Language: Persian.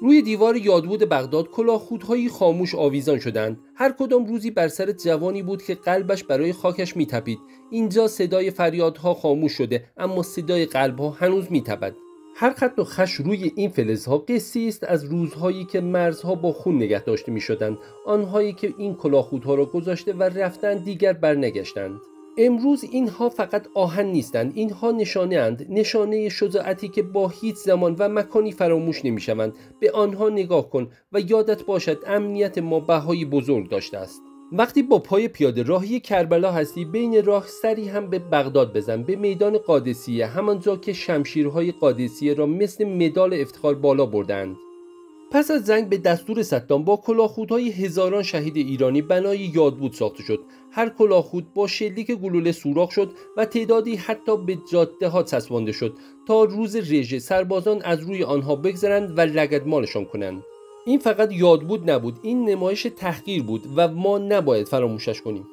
روی دیوار یادبود بغداد کلاهخودهایی خاموش آویزان شدند. هر کدام روزی بر سر جوانی بود که قلبش برای خاکش میتپید. اینجا صدای فریادها خاموش شده، اما صدای قلبها هنوز میتپد. هر خط و خش روی این فلزها قصه‌ای است از روزهایی که مرزها با خون نگه داشته میشدند، آنهایی که این کلاهخودها را گذاشته و رفتند دیگر برنگشتند. امروز اینها فقط آهن نیستند، اینها نشانه اند، نشانه شجاعتی که با هیچ زمان و مکانی فراموش نمیشوند. به آنها نگاه کن و یادت باشد امنیت ما بهای بزرگ داشته است. وقتی با پای پیاده راهی کربلا هستی، بین راه سری هم به بغداد بزن، به میدان قادسیه، همانجا که شمشیرهای قادسیه را مثل مدال افتخار بالا بردند. پس از جنگ به دستور صدام با کلاهخودهای هزاران شهید ایرانی بنای یادبود ساخته شد. هر کلاهخود با شلیک گلوله سوراخ شد و تعدادی حتی به جاده ها چسبانده شد تا روز رژه سربازان از روی آنها بگذرند و لگدمالشان کنند. این فقط یادبود نبود، این نمایش تحقیر بود و ما نباید فراموشش کنیم.